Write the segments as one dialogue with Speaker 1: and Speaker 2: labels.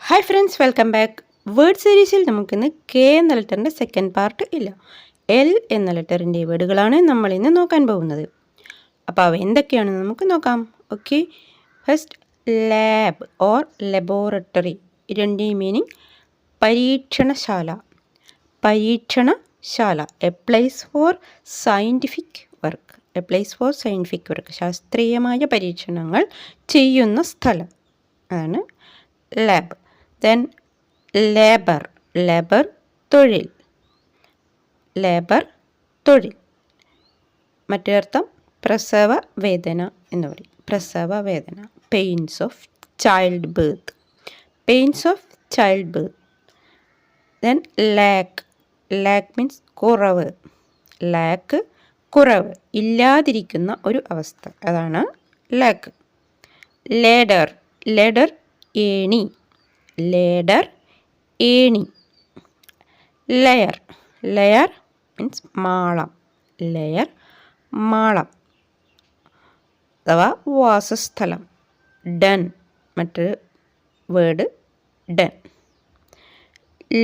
Speaker 1: Hi friends, welcome back. Word സീരീസിൽ നമുക്കിന്ന് K എന്ന ലെറ്ററിൻ്റെ സെക്കൻഡ് പാർട്ട് ഇല്ല, എൽ എന്ന ലെറ്ററിൻ്റെ വേർഡുകളാണ് നമ്മൾ ഇന്ന് നോക്കാൻ പോകുന്നത്. അപ്പോൾ അവ എന്തൊക്കെയാണെന്ന് നമുക്ക് നോക്കാം. Okay, first lab or laboratory. ഇതിൻ്റെ മീനിങ് പരീക്ഷണശാല. പരീക്ഷണശാല, a place for scientific work. A place for scientific work, ശാസ്ത്രീയമായ പരീക്ഷണങ്ങൾ ചെയ്യുന്ന സ്ഥലം, അതാണ് ലാബ്. ദെൻ ലേബർ, ലേബർ തൊഴിൽ, ലേബർ തൊഴിൽ. മറ്റൊരർത്ഥം പ്രസവ വേദന എന്ന് പറയും, പ്രസവ വേദന. Pains of child birth, pains of child birth. Then lack, lack means കുറവ്, ലാക്ക് കുറവ്, ഇല്ലാതിരിക്കുന്ന ഒരു അവസ്ഥ, അതാണ് ലാക്ക്. ലേഡർ, ലേഡർ ഏണി, ലേഡർ ഏണി. ലെയർ, ലെയർ മീൻസ് മാളം, ലെയർ മാളം അഥവാ വാസസ്ഥലം. ഡൺ, മറ്റൊരു വേർഡ് ഡൺ.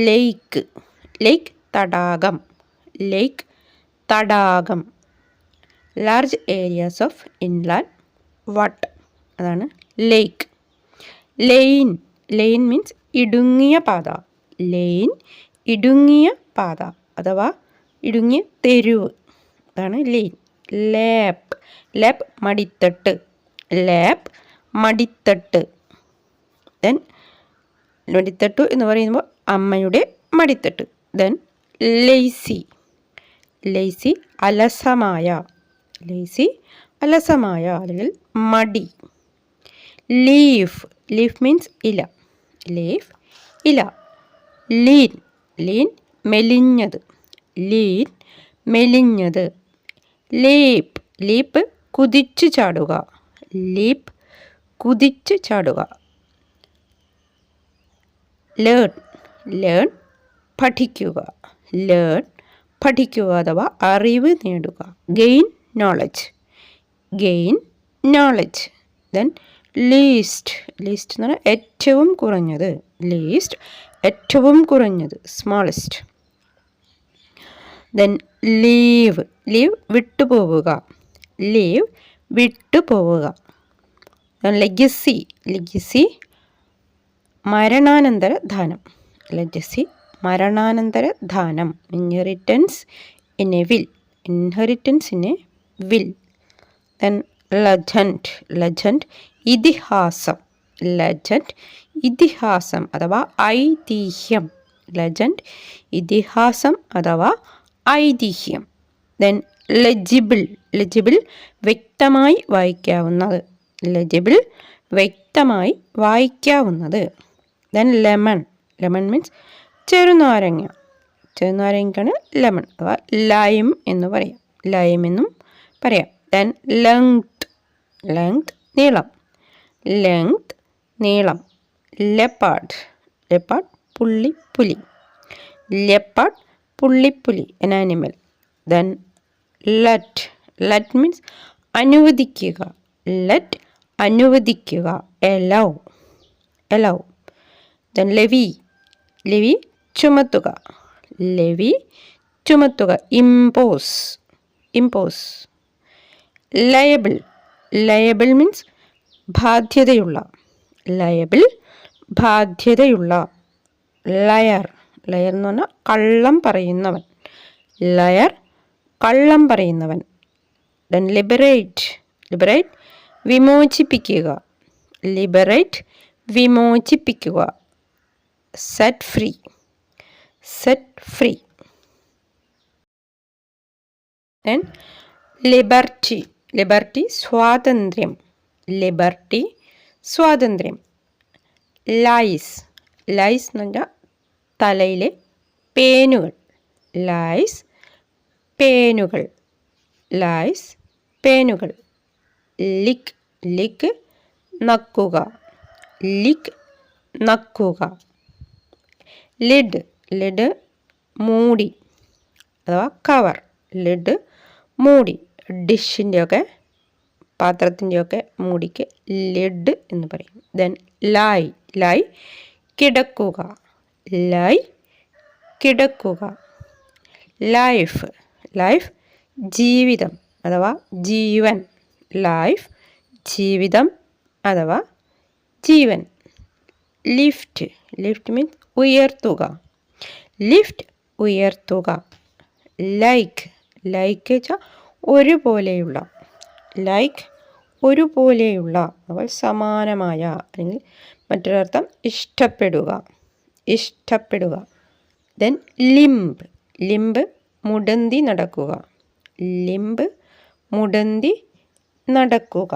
Speaker 1: ലേക്ക്, ലേക്ക് തടാകം, ലേക്ക് തടാകം. Large areas of inland water, അതാണ് ലേക്ക്. ലെയിൻ, ലെയിൻ മീൻസ് ഇടുങ്ങിയ പാത, ലെയിൻ ഇടുങ്ങിയ പാത അഥവാ ഇടുങ്ങിയ തെരുവ്, അതാണ് ലെയിൻ. ലാപ്പ്, ലാപ്പ് മടിത്തട്ട്, ലാപ്പ് മടിത്തട്ട്. ദെൻ മടിത്തട്ടു എന്ന് പറയുമ്പോൾ അമ്മയുടെ മടിത്തട്ട്. ദെൻ ലേസി, ലേസി അലസമായ, ലേസി അലസമായ അല്ലെങ്കിൽ മടി. ലീഫ്, ലീഫ് മീൻസ് ഇല, ലീഫ് ഇല. ലീൻ, ലീൻ മെലിഞ്ഞത്, ലീൻ മെലിഞ്ഞത്. ലീപ്പ്, ലീപ്പ് കുതിച്ചു ചാടുക, ലീപ്പ് കുതിച്ചു ചാടുക. ലേൺ, ലേൺ പഠിക്കുക, ലേൺ പഠിക്കുക അഥവാ അറിവ് നേടുക. Gain knowledge, gain knowledge. Then least, least എന്ന് പറഞ്ഞാൽ ഏറ്റവും കുറഞ്ഞത്, ലീസ്റ്റ് ഏറ്റവും കുറഞ്ഞത്, സ്മോളസ്റ്റ്. ദെൻ ലീവ്, ലീവ് വിട്ടുപോവുക, ലീവ് വിട്ടുപോവുക. ലെഗസി, ലെഗസി മരണാനന്തര ദാനം, ലെഗസി മരണാനന്തര ദാനം. Inheritance in a will, inheritance in a will. Then legend, legend ഇതിഹാസം, ലെജൻഡ് ഇതിഹാസം അഥവാ ഐതിഹ്യം, ലെജൻഡ് ഇതിഹാസം അഥവാ ഐതിഹ്യം. ദെൻ ലെജിബിൾ, ലെജിബിൾ വ്യക്തമായി വായിക്കാവുന്നത്, ലെജിബിൾ വ്യക്തമായി വായിക്കാവുന്നത്. ദെൻ ലെമൺ, ലെമൺ മീൻസ് ചെറുനാരങ്ങ, ചെറുനാരങ്ങയ്ക്കാണ് ലെമൺ അഥവാ ലൈം എന്ന് പറയാം, ലൈം എന്നും പറയാം. ദെൻ ലെങ്ത്, ലെങ്ത് നീളം, ലെങ്ത് നീളം. ലെപ്പാർഡ്, ലെപ്പാർഡ് പുള്ളിപ്പുലി, ലെപ്പാർഡ് പുള്ളിപ്പുലി an animal. Then let, let means അനുവദിക്കുക, ലെറ്റ് അനുവദിക്കുക. Allow, allow. Then levy, levy ചുമത്തുക, ലെവി ചുമത്തുക. Impose, impose. Liable, liable means ബാധ്യതയുള്ള, ലയബിൾ ബാധ്യതയുള്ള. ലയർ, ലയർ എന്ന് പറഞ്ഞാൽ കള്ളം പറയുന്നവൻ, ലയർ കള്ളം പറയുന്നവൻ. ദെൻ ലിബറേറ്റ്, ലിബറേറ്റ് വിമോചിപ്പിക്കുക, ലിബറേറ്റ് വിമോചിപ്പിക്കുക. Set free, set free. Then liberty, liberty സ്വാതന്ത്ര്യം, ലിബർട്ടി സ്വാതന്ത്ര്യം. ലൈസ്, ലൈസ് എന്ന് പറഞ്ഞാൽ തലയിലെ പേനുകൾ, ലൈസ് പേനുകൾ, ലൈസ് പേനുകൾ. ലിക്ക്, ലിക്ക് നക്കുക, ലിക്ക് നക്കുക. ലിഡ്, ലിഡ് മൂടി അഥവാ കവർ, ലിഡ് മൂടി. ഡിഷിൻ്റെയൊക്കെ പാത്രത്തിൻ്റെയൊക്കെ മൂടിക്ക് ലിഡ് എന്ന് പറയും. ദെൻ ലൈ, ലൈ കിടക്കുക, ലൈ കിടക്കുക. ലൈഫ്, ലൈഫ് ജീവിതം അഥവാ ജീവൻ. ലൈഫ് ജീവിതം അഥവാ ജീവൻ. ലിഫ്റ്റ്, ലിഫ്റ്റ് മീൻസ് ഉയർത്തുക. ലിഫ്റ്റ് ഉയർത്തുക. ലൈക്ക്, ലൈക്ക് വെച്ചാൽ ഒരുപോലെയുള്ള. ലൈക്ക് ഒരുപോലെയുള്ള അപ്പോൾ സമാനമായ, അല്ലെങ്കിൽ മറ്റൊരർത്ഥം ഇഷ്ടപ്പെടുക, ഇഷ്ടപ്പെടുക. ദെൻ ലിംബ്, ലിംബ് മുടന്തി നടക്കുക. ലിംബ് മുടന്തി നടക്കുക.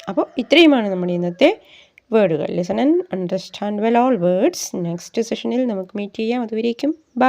Speaker 1: അപ്പോൾ ഇത്രയുമാണ് നമ്മുടെ ഇന്നത്തെ വേർഡുകൾ. Listen and understand well all words. Next സെഷനിൽ നമുക്ക് മീറ്റ് ചെയ്യാം. അതുവരേക്കും ബൈ.